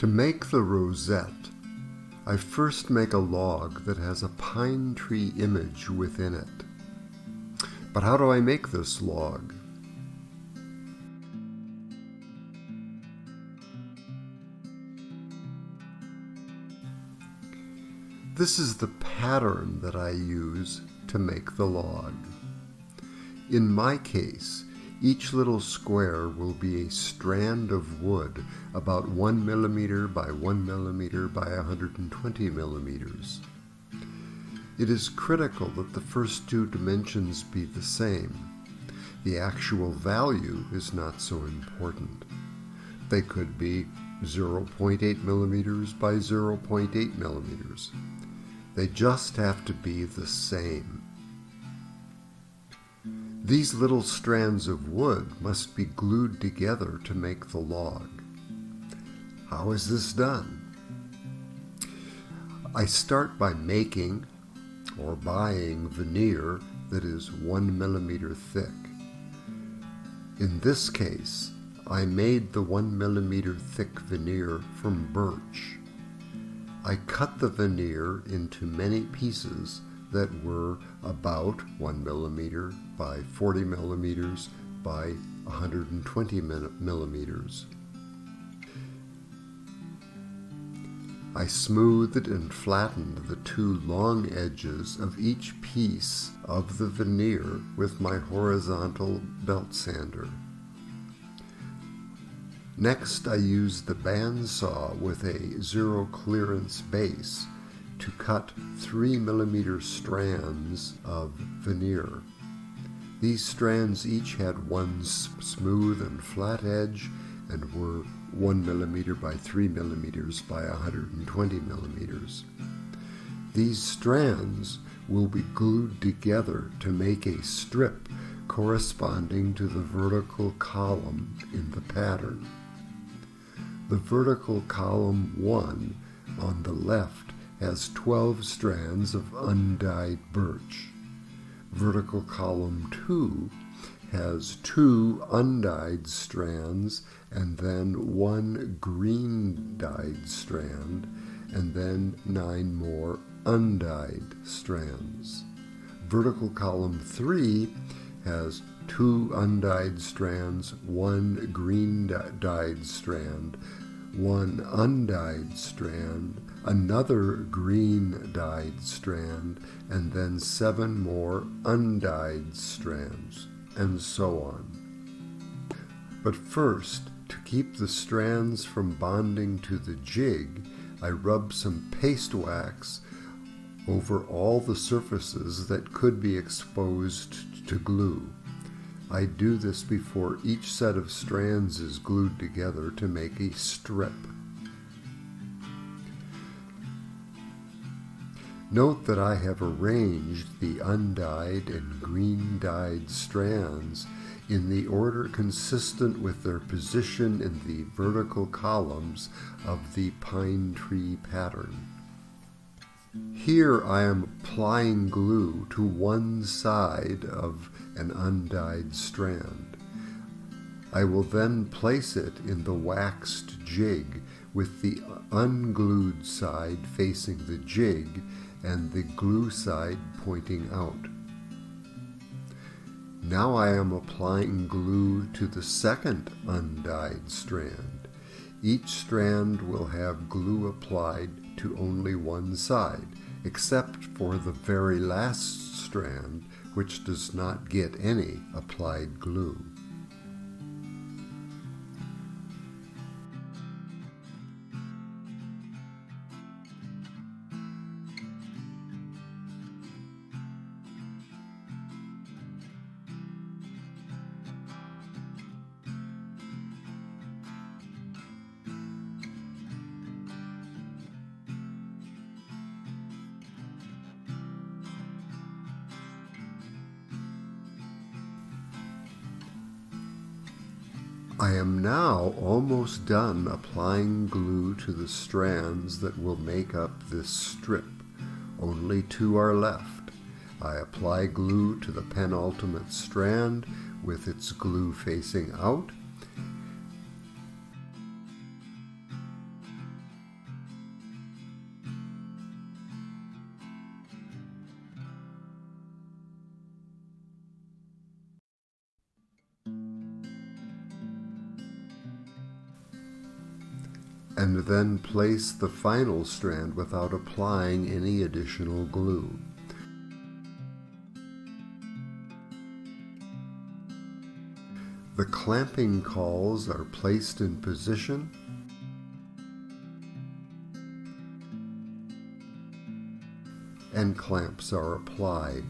To make the rosette, I first make a log that has a pine tree image within it. But how do I make this log? This is the pattern that I use to make the log. In my case, each little square will be a strand of wood about 1 millimeter by 1 millimeter by 120 millimeters. It is critical that the first two dimensions be the same. The actual value is not so important. They could be 0.8 millimeters by 0.8 millimeters. They just have to be the same. These little strands of wood must be glued together to make the log. How is this done? I start by making or buying veneer that is 1 millimeter thick. In this case, I made the 1 millimeter thick veneer from birch. I cut the veneer into many pieces that were about 1 millimeter by 40 millimeters by 120 millimeters. I smoothed and flattened the two long edges of each piece of the veneer with my horizontal belt sander. Next, I used the bandsaw with a zero clearance base to cut 3 millimeter strands of veneer. These strands each had one smooth and flat edge and were 1 millimeter by 3 millimeters by 120 millimeters. These strands will be glued together to make a strip corresponding to the vertical column in the pattern. The vertical column 1 on the left has 12 strands of undyed birch. Vertical column 2 has 2 undyed strands and then 1 green dyed strand and then 9 more undyed strands. Vertical column 3 has 2 undyed strands, 1 green dyed strand, 1 undyed strand, another green dyed strand, and then 7 more undyed strands, and so on. But first, to keep the strands from bonding to the jig, I rub some paste wax over all the surfaces that could be exposed to glue. I do this before each set of strands is glued together to make a strip. Note that I have arranged the undyed and green dyed strands in the order consistent with their position in the vertical columns of the pine tree pattern. Here I am applying glue to one side of an undyed strand. I will then place it in the waxed jig with the unglued side facing the jig and the glue side pointing out. Now I am applying glue to the second undyed strand. Each strand will have glue applied to only one side, except for the very last strand, which does not get any applied glue. I am now almost done applying glue to the strands that will make up this strip. Only 2 are left. I apply glue to the penultimate strand with its glue facing out. and then place the final strand without applying any additional glue. The clamping cauls are placed in position and clamps are applied.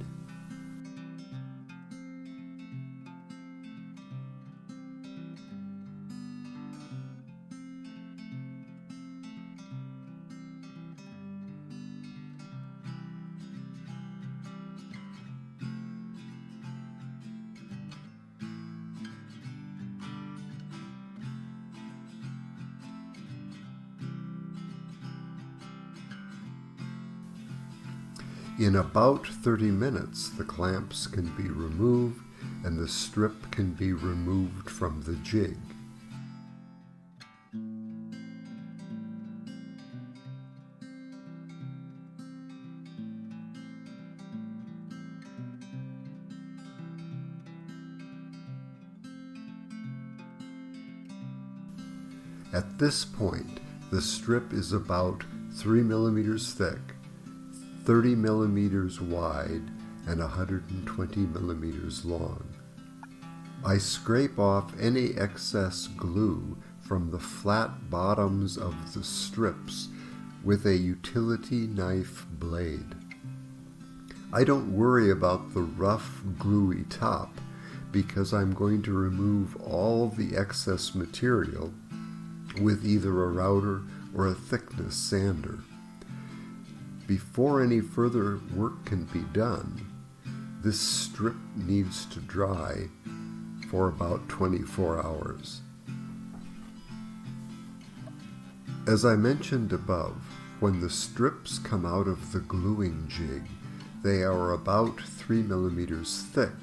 In about 30 minutes, the clamps can be removed and the strip can be removed from the jig. At this point, the strip is about 3 millimeters thick, 30 millimeters wide, and 120 millimeters long. I scrape off any excess glue from the flat bottoms of the strips with a utility knife blade. I don't worry about the rough, gluey top because I'm going to remove all the excess material with either a router or a thickness sander. Before any further work can be done, this strip needs to dry for about 24 hours. As I mentioned above, when the strips come out of the gluing jig, they are about 3 millimeters thick,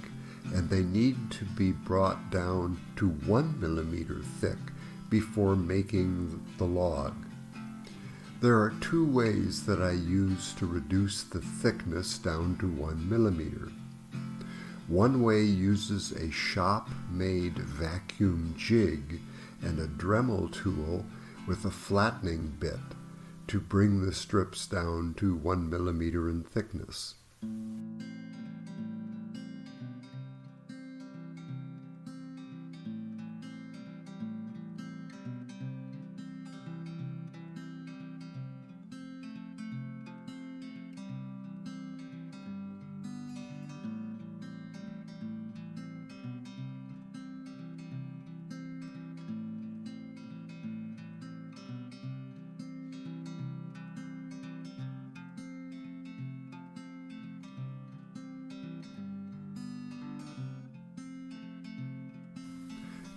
and they need to be brought down to 1 millimeter thick before making the log. There are two ways that I use to reduce the thickness down to 1 millimeter. One way uses a shop-made vacuum jig and a Dremel tool with a flattening bit to bring the strips down to 1 millimeter in thickness.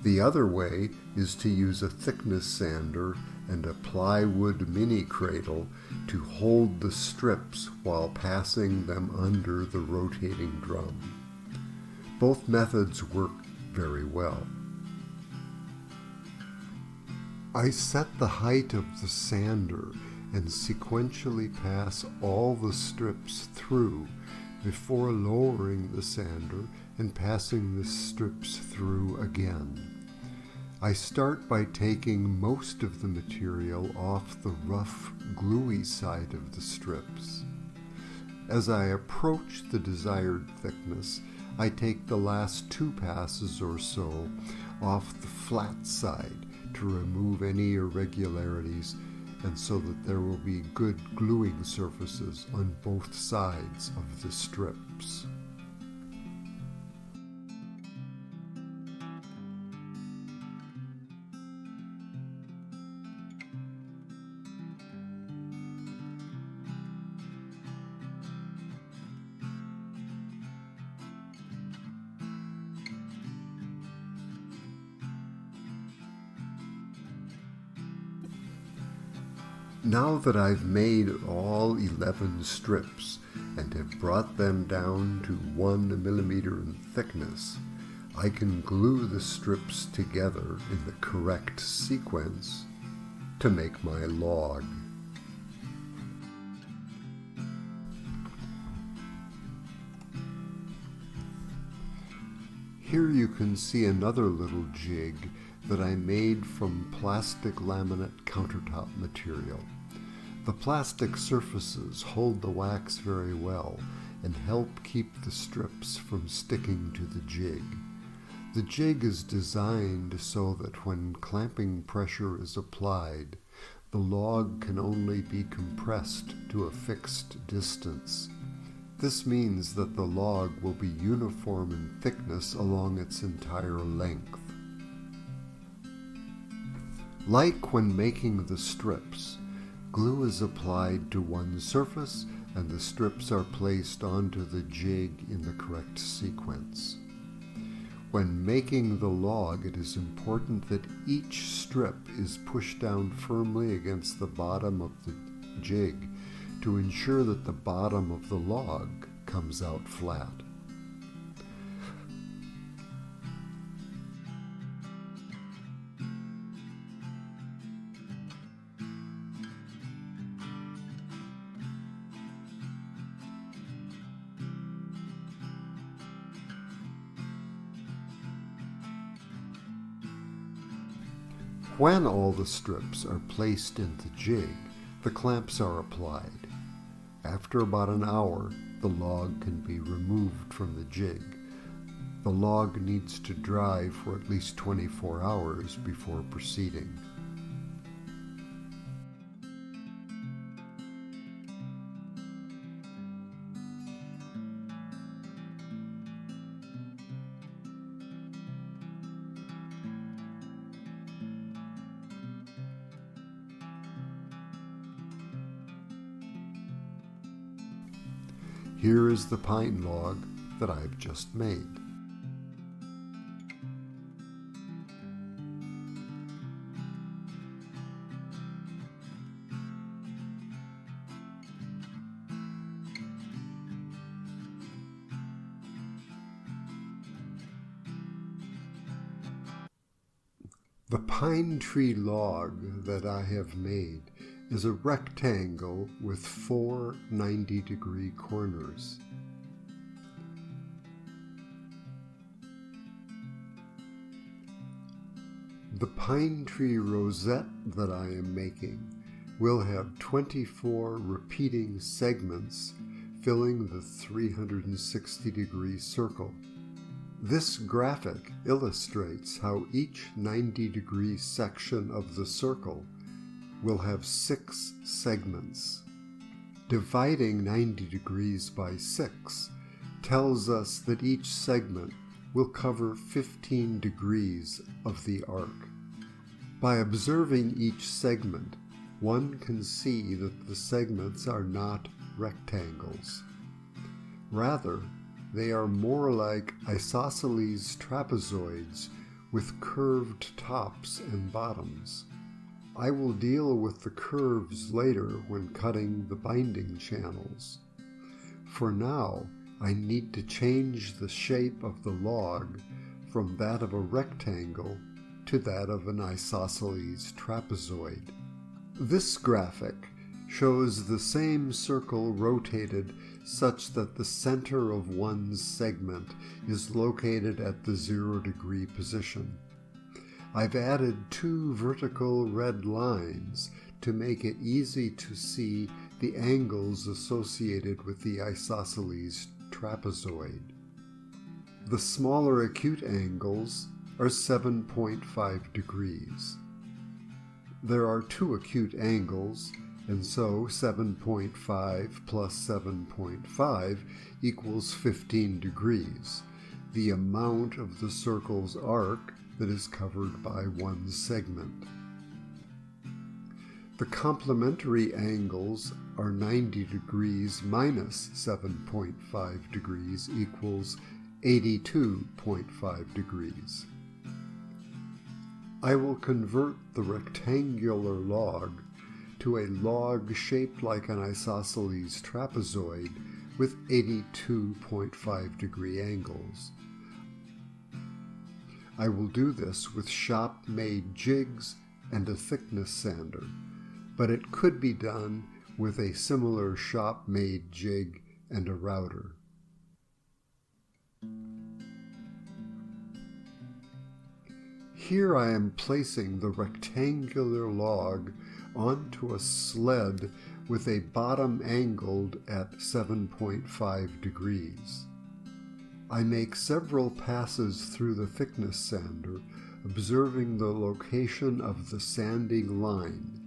The other way is to use a thickness sander and a plywood mini cradle to hold the strips while passing them under the rotating drum. Both methods work very well. I set the height of the sander and sequentially pass all the strips through before lowering the sander and passing the strips through again. I start by taking most of the material off the rough, gluey side of the strips. As I approach the desired thickness, I take the last 2 passes or so off the flat side to remove any irregularities and so that there will be good gluing surfaces on both sides of the strips. Now that I've made all 11 strips and have brought them down to 1 millimeter in thickness, I can glue the strips together in the correct sequence to make my log. Here you can see another little jig that I made from plastic laminate countertop material. The plastic surfaces hold the wax very well and help keep the strips from sticking to the jig. The jig is designed so that when clamping pressure is applied, the log can only be compressed to a fixed distance. This means that the log will be uniform in thickness along its entire length. Like when making the strips, glue is applied to one surface and the strips are placed onto the jig in the correct sequence. When making the log, it is important that each strip is pushed down firmly against the bottom of the jig to ensure that the bottom of the log comes out flat. When all the strips are placed in the jig, the clamps are applied. After about an hour, the log can be removed from the jig. The log needs to dry for at least 24 hours before proceeding. Here is the pine log that I've just made. The pine tree log that I have made is a rectangle with 4 90-degree corners. The pine tree rosette that I am making will have 24 repeating segments filling the 360-degree circle. This graphic illustrates how each 90-degree section of the circle will have 6 segments. Dividing 90 degrees by 6 tells us that each segment will cover 15 degrees of the arc. By observing each segment, one can see that the segments are not rectangles. Rather, they are more like isosceles trapezoids with curved tops and bottoms. I will deal with the curves later when cutting the binding channels. For now, I need to change the shape of the log from that of a rectangle to that of an isosceles trapezoid. This graphic shows the same circle rotated such that the center of one segment is located at the 0-degree position. I've added 2 vertical red lines to make it easy to see the angles associated with the isosceles trapezoid. The smaller acute angles are 7.5 degrees. There are 2 acute angles, and so 7.5 plus 7.5 equals 15 degrees, the amount of the circle's arc that is covered by one segment. The complementary angles are 90 degrees minus 7.5 degrees equals 82.5 degrees. I will convert the rectangular log to a log shaped like an isosceles trapezoid with 82.5 degree angles. I will do this with shop-made jigs and a thickness sander, but it could be done with a similar shop-made jig and a router. Here I am placing the rectangular log onto a sled with a bottom angled at 7.5 degrees. I make several passes through the thickness sander, observing the location of the sanding line.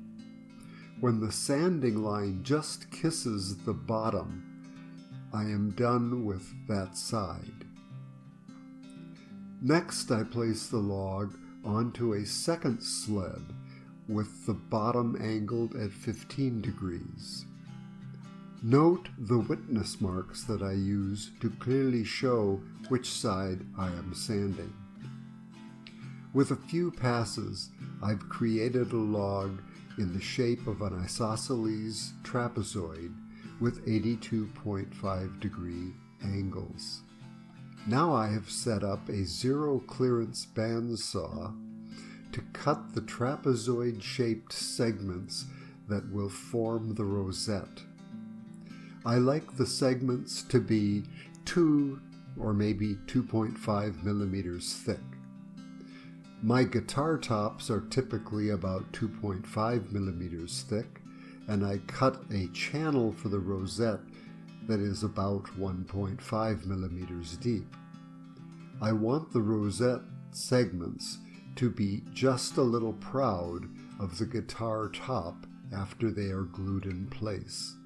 When the sanding line just kisses the bottom, I am done with that side. Next, I place the log onto a second sled with the bottom angled at 15 degrees. Note the witness marks that I use to clearly show which side I am sanding. With a few passes, I've created a log in the shape of an isosceles trapezoid with 82.5 degree angles. Now I have set up a zero clearance bandsaw to cut the trapezoid-shaped segments that will form the rosette. I like the segments to be 2 or maybe 2.5 millimeters thick. My guitar tops are typically about 2.5 millimeters thick, and I cut a channel for the rosette that is about 1.5 millimeters deep. I want the rosette segments to be just a little proud of the guitar top after they are glued in place.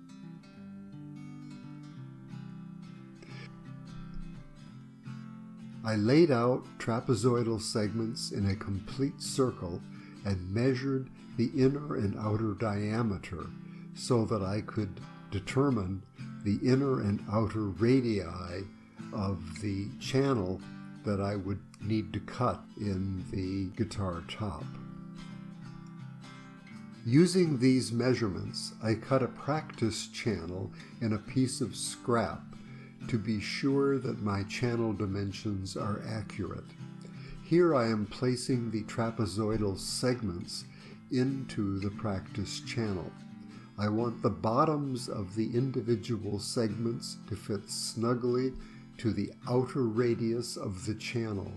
I laid out trapezoidal segments in a complete circle and measured the inner and outer diameter so that I could determine the inner and outer radii of the channel that I would need to cut in the guitar top. Using these measurements, I cut a practice channel in a piece of scrap to be sure that my channel dimensions are accurate. Here I am placing the trapezoidal segments into the practice channel. I want the bottoms of the individual segments to fit snugly to the outer radius of the channel.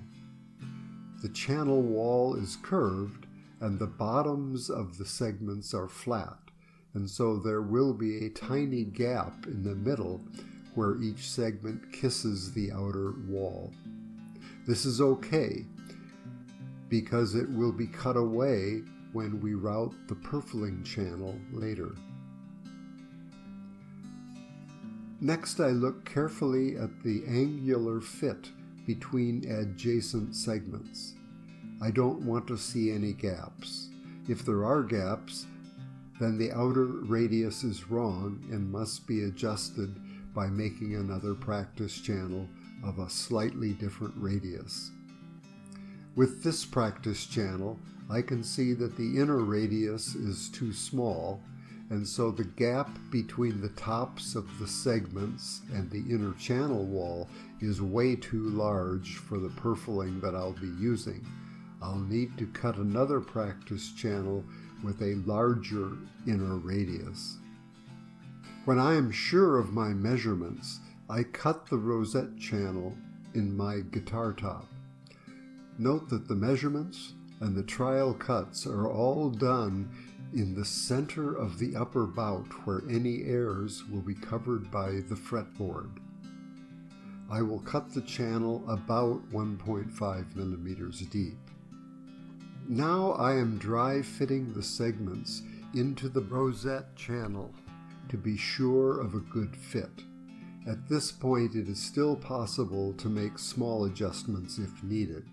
The channel wall is curved and the bottoms of the segments are flat, and so there will be a tiny gap in the middle where each segment kisses the outer wall. This is okay because it will be cut away when we route the purfling channel later. Next, I look carefully at the angular fit between adjacent segments. I don't want to see any gaps. If there are gaps, then the outer radius is wrong and must be adjusted by making another practice channel of a slightly different radius. With this practice channel, I can see that the inner radius is too small, and so the gap between the tops of the segments and the inner channel wall is way too large for the purfling that I'll be using. I'll need to cut another practice channel with a larger inner radius. When I am sure of my measurements, I cut the rosette channel in my guitar top. Note that the measurements and the trial cuts are all done in the center of the upper bout where any errors will be covered by the fretboard. I will cut the channel about 1.5 millimeters deep. Now I am dry fitting the segments into the rosette channel to be sure of a good fit. At this point, it is still possible to make small adjustments if needed.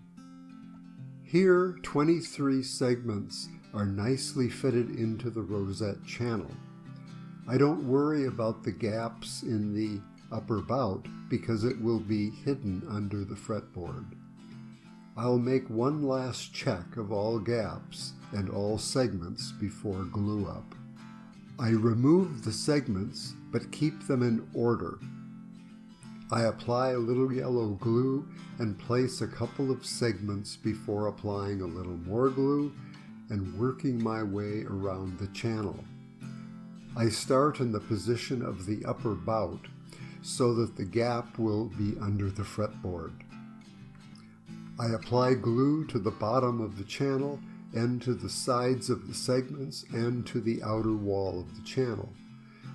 Here, 23 segments are nicely fitted into the rosette channel. I don't worry about the gaps in the upper bout because it will be hidden under the fretboard. I'll make one last check of all gaps and all segments before glue up. I remove the segments but keep them in order. I apply a little yellow glue and place a couple of segments before applying a little more glue and working my way around the channel. I start in the position of the upper bout so that the gap will be under the fretboard. I apply glue to the bottom of the channel and to the sides of the segments and to the outer wall of the channel.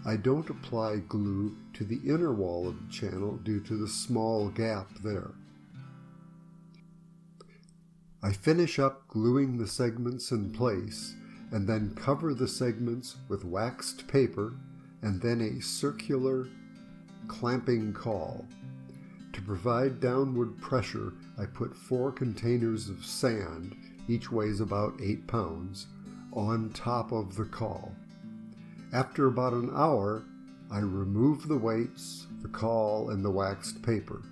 I don't apply glue to the inner wall of the channel due to the small gap there. I finish up gluing the segments in place and then cover the segments with waxed paper and then a circular clamping caul. To provide downward pressure, I put 4 containers of sand, each weighs about 8 pounds, on top of the caul. After about an hour, I remove the weights, the caul, and the waxed paper.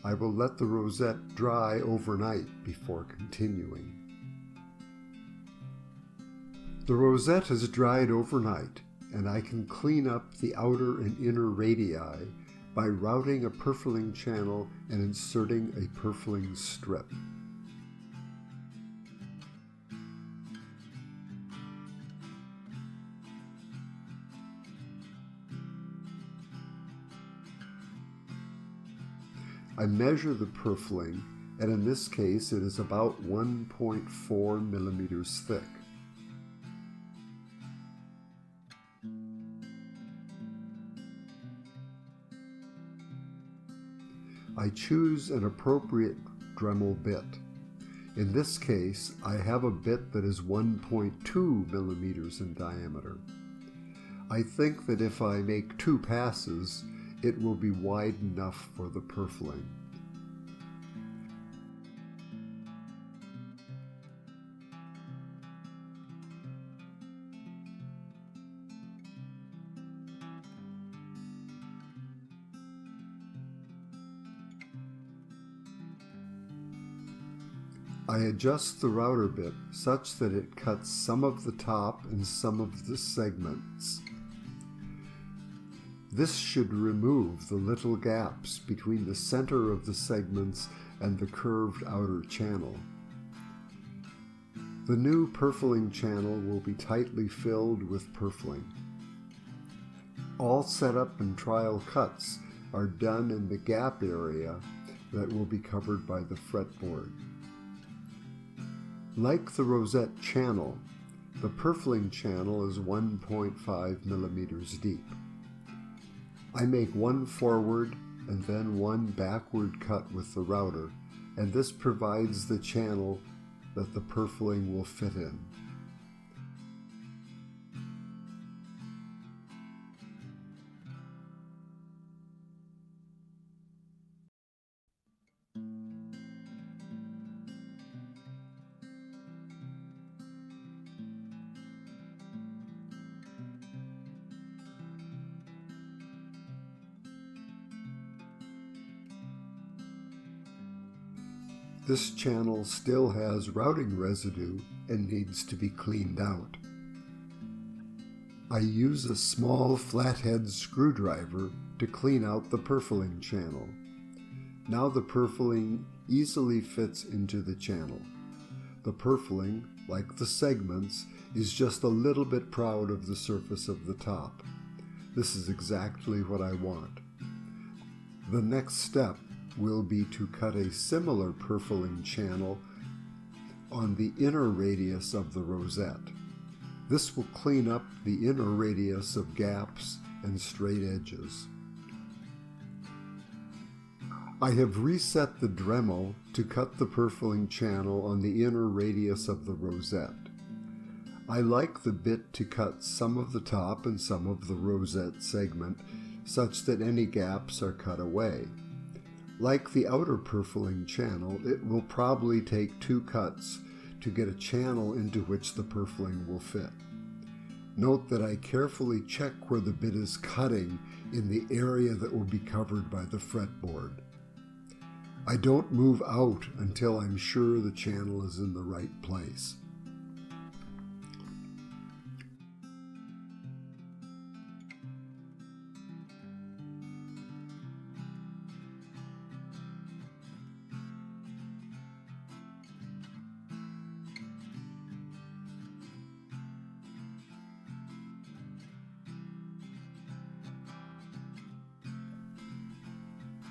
I will let the rosette dry overnight before continuing. The rosette has dried overnight, and I can clean up the outer and inner radii by routing a purfling channel and inserting a purfling strip. I measure the purfling, and in this case it is about 1.4 millimeters thick. I choose an appropriate Dremel bit. In this case, I have a bit that is 1.2 millimeters in diameter. I think that if I make 2 passes, it will be wide enough for the purfling. I adjust the router bit such that it cuts some of the top and some of the segments. This should remove the little gaps between the center of the segments and the curved outer channel. The new purfling channel will be tightly filled with purfling. All setup and trial cuts are done in the gap area that will be covered by the fretboard. Like the rosette channel, the purfling channel is 1.5 millimeters deep. I make one forward and then one backward cut with the router, and this provides the channel that the purfling will fit in. This channel still has routing residue and needs to be cleaned out. I use a small flathead screwdriver to clean out the purfling channel. Now the purfling easily fits into the channel. The purfling, like the segments, is just a little bit proud of the surface of the top. This is exactly what I want. The next step will be to cut a similar purfling channel on the inner radius of the rosette. This will clean up the inner radius of gaps and straight edges. I have reset the Dremel to cut the purfling channel on the inner radius of the rosette. I like the bit to cut some of the top and some of the rosette segment such that any gaps are cut away. Like the outer purfling channel, it will probably take 2 cuts to get a channel into which the purfling will fit. Note that I carefully check where the bit is cutting in the area that will be covered by the fretboard. I don't move out until I'm sure the channel is in the right place.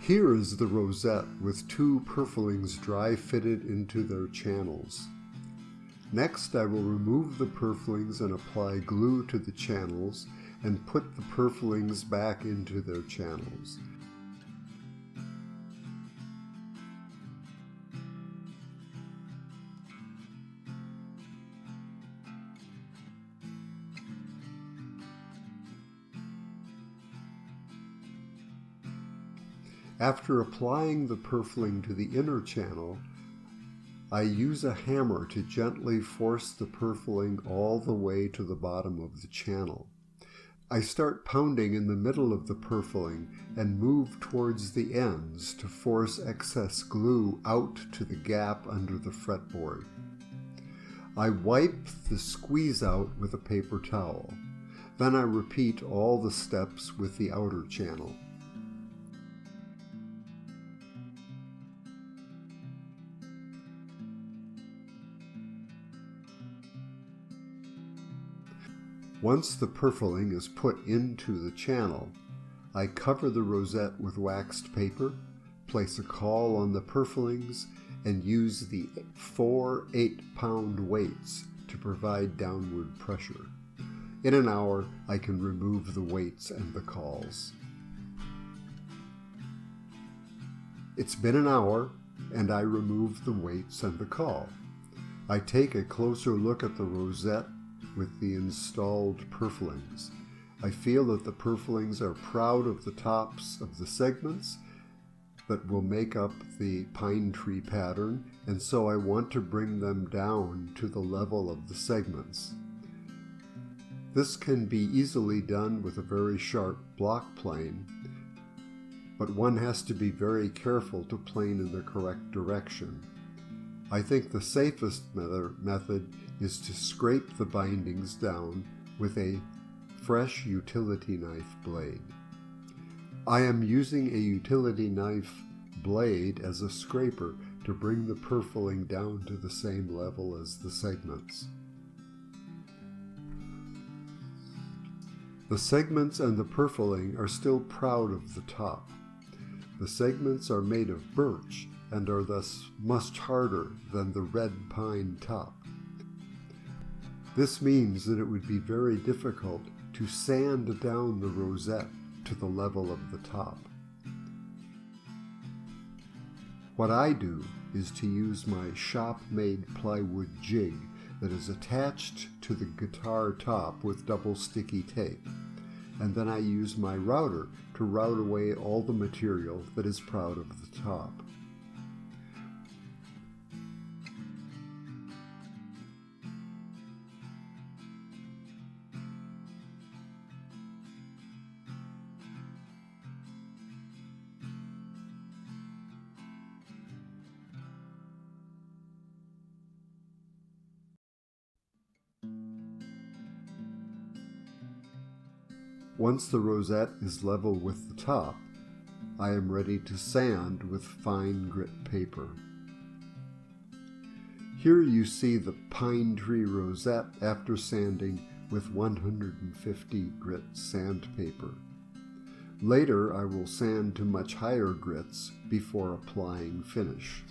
Here is the rosette with 2 purflings dry fitted into their channels. Next, I will remove the purflings and apply glue to the channels and put the purflings back into their channels. After applying the purfling to the inner channel, I use a hammer to gently force the purfling all the way to the bottom of the channel. I start pounding in the middle of the purfling and move towards the ends to force excess glue out to the gap under the fretboard. I wipe the squeeze out with a paper towel. Then I repeat all the steps with the outer channel. Once the purfling is put into the channel, I cover the rosette with waxed paper, place a caul on the purflings, and use the 4 8-pound weights to provide downward pressure. In an hour, I can remove the weights and the cauls. It's been an hour, and I remove the weights and the caul. I take a closer look at the rosette with the installed purflings. I feel that the purflings are proud of the tops of the segments that will make up the pine tree pattern, and so I want to bring them down to the level of the segments. This can be easily done with a very sharp block plane, but one has to be very careful to plane in the correct direction. I think the safest method is to scrape the bindings down with a fresh utility knife blade. I am using a utility knife blade as a scraper to bring the purfling down to the same level as the segments. The segments and the purfling are still proud of the top. The segments are made of birch and are thus much harder than the red pine top. This means that it would be very difficult to sand down the rosette to the level of the top. What I do is to use my shop-made plywood jig that is attached to the guitar top with double sticky tape, and then I use my router to route away all the material that is proud of the top. Once the rosette is level with the top, I am ready to sand with fine grit paper. Here you see the pine tree rosette after sanding with 150 grit sandpaper. Later I will sand to much higher grits before applying finish.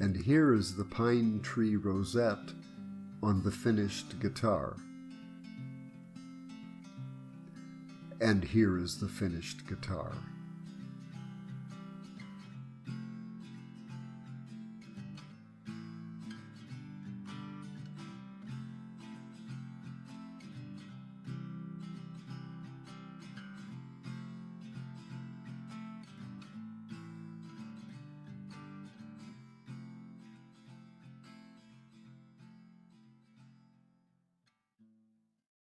And here is the pine tree rosette on the finished guitar. And here is the finished guitar.